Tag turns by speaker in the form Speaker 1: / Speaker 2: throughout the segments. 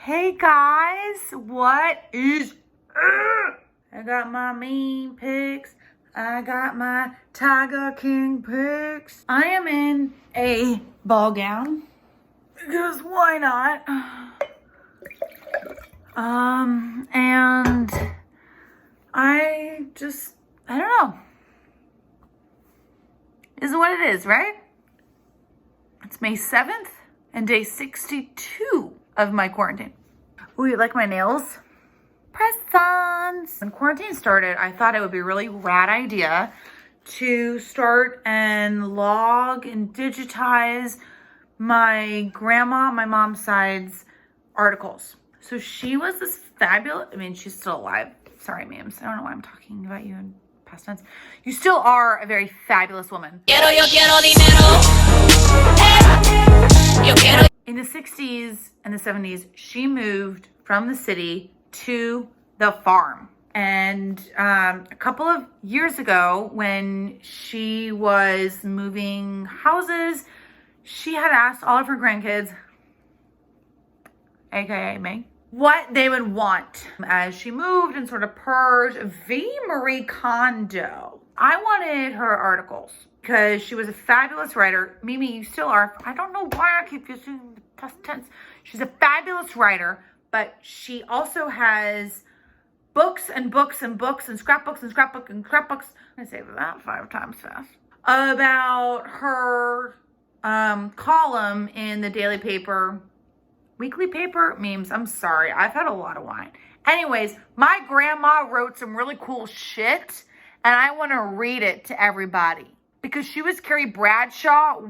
Speaker 1: Hey guys, what is I got my mean pics. I got my Tiger King pics. I am in a ball gown because why not? And I don't know. Is what it is, right? It's May 7th and day 62 of my quarantine. Ooh, you like my nails? Press-ons. When quarantine started, I thought it would be a really rad idea to start and log and digitize my grandma, my mom's side's articles. So she was this fabulous, she's still alive. Sorry, ma'ams. I don't know why I'm talking about you in past tense. You still are a very fabulous woman. In the 60s and the 70s, she moved from the city to the farm. And a couple of years ago, when she was moving houses, she had asked all of her grandkids, aka me, what they would want as she moved and sort of purged V. Marie Kondo. I wanted her articles because she was a fabulous writer. Mimi, you still are. I don't know why I keep using the past tense. She's a fabulous writer, but she also has books and books and books and scrapbooks and scrapbooks and scrapbooks. I say that 5 times fast. About her column in the daily paper, weekly paper, memes. I'm sorry, I've had a lot of wine. Anyways, my grandma wrote some really cool shit, and I want to read it to everybody because she was Carrie Bradshaw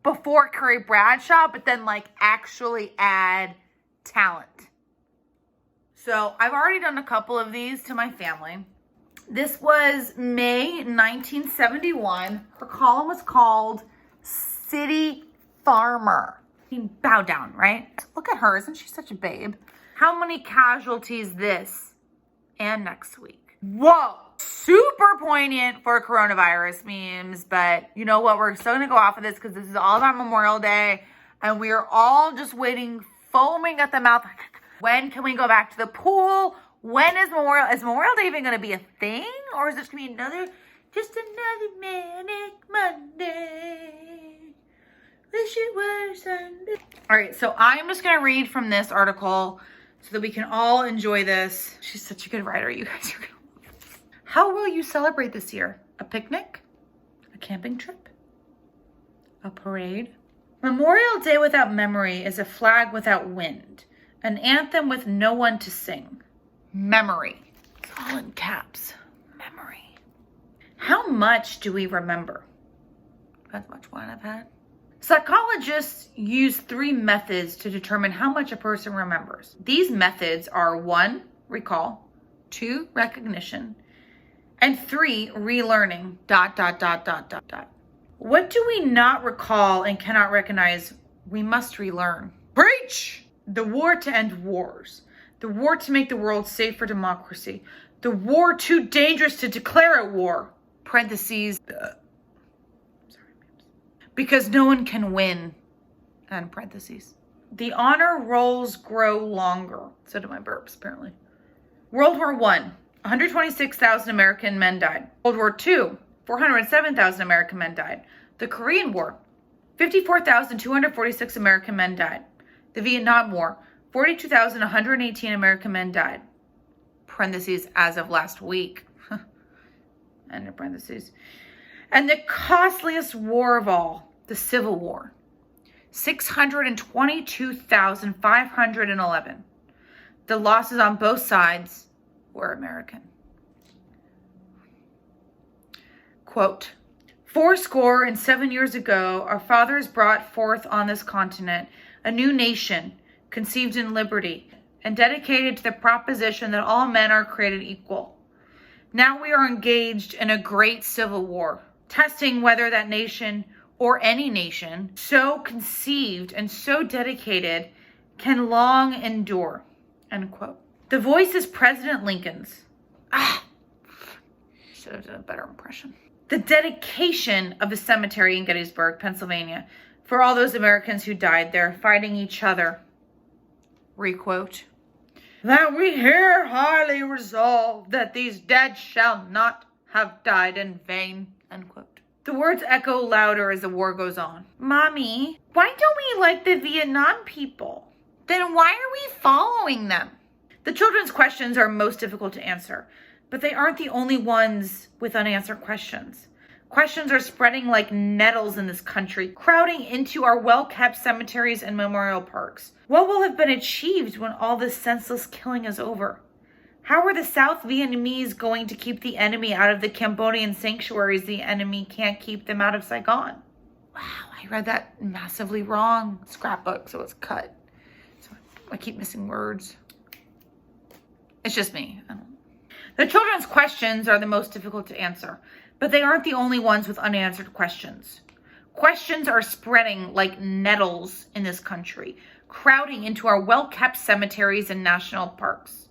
Speaker 1: before Carrie Bradshaw, but then actually add talent. So I've already done a couple of these to my family. This was May 1971. Her column was called City Farmer. Bow down, right? Look at her. Isn't she such a babe? How many casualties this and next week? Whoa. Super poignant for coronavirus memes, but you know what? We're still going to go off of this because this is all about Memorial Day, and we are all just waiting, foaming at the mouth. When can we go back to the pool? When is Memorial Day even going to be a thing? Or is this going to be just another manic Monday? Wish it were Sunday. All right, so I'm just going to read from this article so that we can all enjoy this. She's such a good writer. You guys are going to love this. How will you celebrate this year? A picnic? A camping trip? A parade? Memorial Day without memory is a flag without wind. An anthem with no one to sing. Memory. It's all in caps. Memory. How much do we remember? That's much wine I've had. Psychologists use 3 methods to determine how much a person remembers. These methods are 1, recall, 2, recognition, and 3, relearning, ... What do we not recall and cannot recognize we must relearn? Preach! The war to end wars. The war to make the world safe for democracy. The war too dangerous to declare a war. Parentheses. Because no one can win. And parentheses. The honor rolls grow longer. So do my burps, apparently. World War I. 126,000 American men died. World War II. 407,000 American men died. The Korean War. 54,246 American men died. The Vietnam War, 42,118 American men died. Parentheses, as of last week. End of parentheses. And the costliest war of all, the Civil War. 622,511. The losses on both sides were American. Quote, 407 years ago, our fathers brought forth on this continent a new nation, conceived in liberty, and dedicated to the proposition that all men are created equal. Now we are engaged in a great civil war, testing whether that nation, or any nation, so conceived and so dedicated, can long endure. End quote. The voice is President Lincoln's. Should have done a better impression. The dedication of the cemetery in Gettysburg, Pennsylvania, for all those Americans who died there fighting each other requote, that we here highly resolve that these dead shall not have died in vain, end quote. The words echo louder as the war goes on. Mommy, why don't we like the Vietnam people? Then why are we following them? The children's questions are most difficult to answer, but they aren't the only ones with unanswered questions. Questions are spreading like nettles in this country, crowding into our well-kept cemeteries and memorial parks. What will have been achieved when all this senseless killing is over? How are the South Vietnamese going to keep the enemy out of the Cambodian sanctuaries? The enemy can't keep them out of Saigon. Wow, I read that massively wrong. Scrapbook, so it's cut. So I keep missing words. It's just me. The children's questions are the most difficult to answer, but they aren't the only ones with unanswered questions. Questions are spreading like nettles in this country, crowding into our well-kept cemeteries and national parks.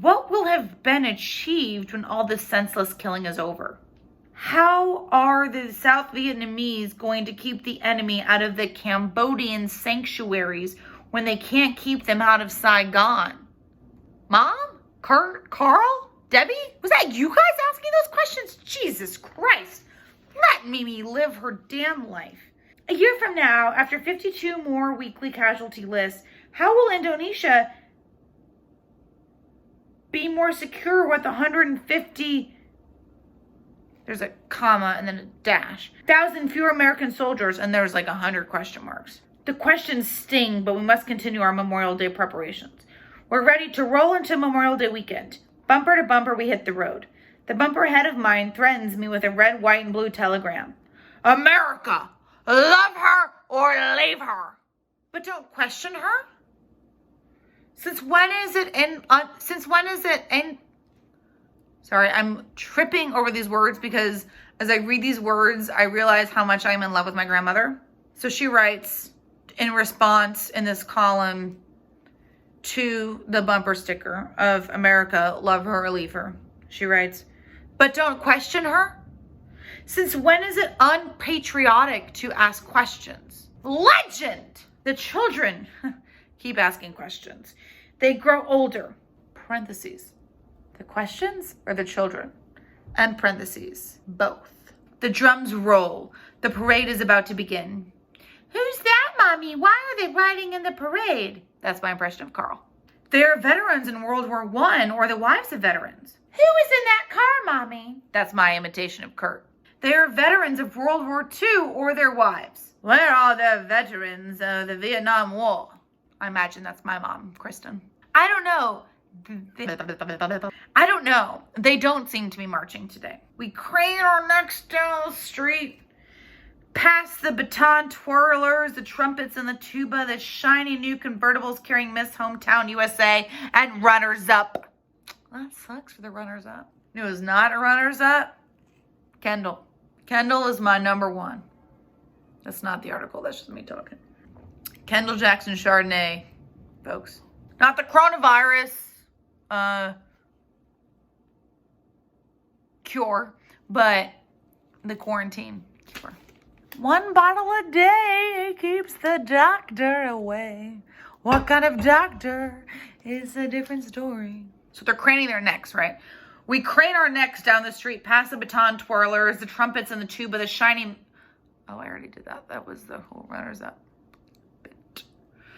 Speaker 1: What will have been achieved when all this senseless killing is over? How are the South Vietnamese going to keep the enemy out of the Cambodian sanctuaries when they can't keep them out of Saigon? Mom? Kurt? Carl? Debbie? Was that you guys asking those questions? Jesus Christ. Let Mimi live her damn life. A year from now, after 52 more weekly casualty lists, how will Indonesia be more secure with 150, there's a comma and then a dash, 1,000 fewer American soldiers, and there's like 100 question marks. The questions sting, but we must continue our Memorial Day preparations. We're ready to roll into Memorial Day weekend. Bumper to bumper, we hit the road. The bumper ahead of mine threatens me with a red, white, and blue telegram. America, love her or leave her. But don't question her. Since when is it in, sorry, I'm tripping over these words because as I read these words, I realize how much I'm in love with my grandmother. So she writes in response in this column to the bumper sticker of America, love her or leave her. She writes, but don't question her. Since when is it unpatriotic to ask questions? Legend! The children keep asking questions. They grow older. Parentheses. The questions or the children? And parentheses. Both. The drums roll. The parade is about to begin. Who's that, Mommy? Why are they riding in the parade? That's my impression of Carl. They're veterans in World War I or the wives of veterans. Who is in that car, Mommy? That's my imitation of Kurt. They are veterans of World War II or their wives. Where are the veterans of the Vietnam War? I imagine that's my mom, Kristen. I don't know. They don't seem to be marching today. We crane our necks down the street, past the baton twirlers, the trumpets and the tuba, the shiny new convertibles carrying Miss Hometown USA, and runners up. That sucks for the runners up. It was not a runners up. Kendall. Kendall is my number one. That's not the article. That's just me talking. Kendall Jackson Chardonnay, folks. Not the coronavirus cure, but the quarantine cure. 1 bottle a day keeps the doctor away. What kind of doctor is a different story? So they're craning their necks, right? We crane our necks down the street past the baton twirlers, the trumpets and the tuba, the shining... Oh, I already did that. That was the whole runners up bit.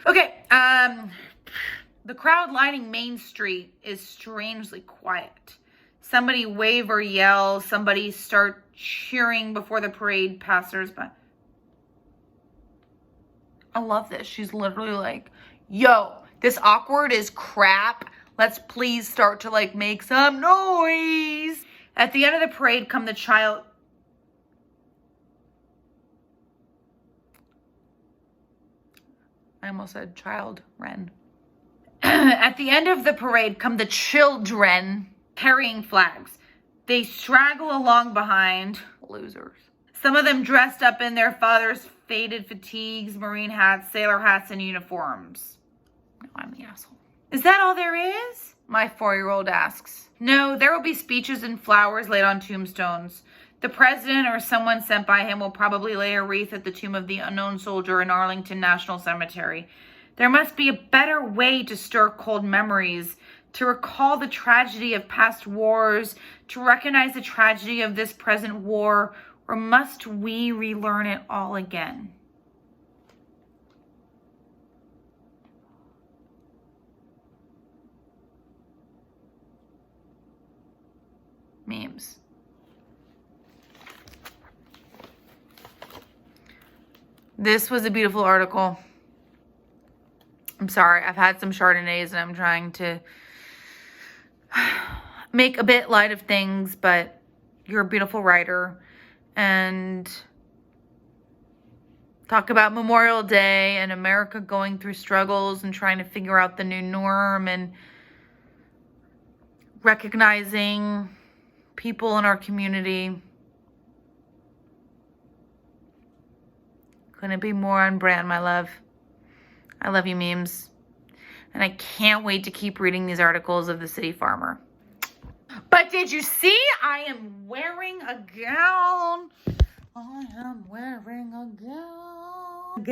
Speaker 1: Okay, the crowd lining Main Street is strangely quiet. Somebody wave or yell, somebody start cheering before the parade passers by. I love this. She's literally like, yo, this awkward is crap. Let's please start to like make some noise. At the end of the parade come the child. I almost said child Ren. At the end of the parade come the children carrying flags. They straggle along behind. Losers. Some of them dressed up in their father's faded fatigues, marine hats, sailor hats, and uniforms. No, I'm the asshole. Is that all there is? My 4-year-old asks. No, there will be speeches and flowers laid on tombstones. The president or someone sent by him will probably lay a wreath at the tomb of the unknown soldier in Arlington National Cemetery. There must be a better way to stir cold memories, to recall the tragedy of past wars, to recognize the tragedy of this present war, or must we relearn it all again? Memes. This was a beautiful article. I'm sorry, I've had some Chardonnays and I'm trying to make a bit light of things, but you're a beautiful writer. And talk about Memorial Day and America going through struggles and trying to figure out the new norm and recognizing people in our community. Couldn't be more on brand, my love. I love you, memes. And I can't wait to keep reading these articles of the City Farmer. But did you see I am wearing a gown? I am wearing a gown.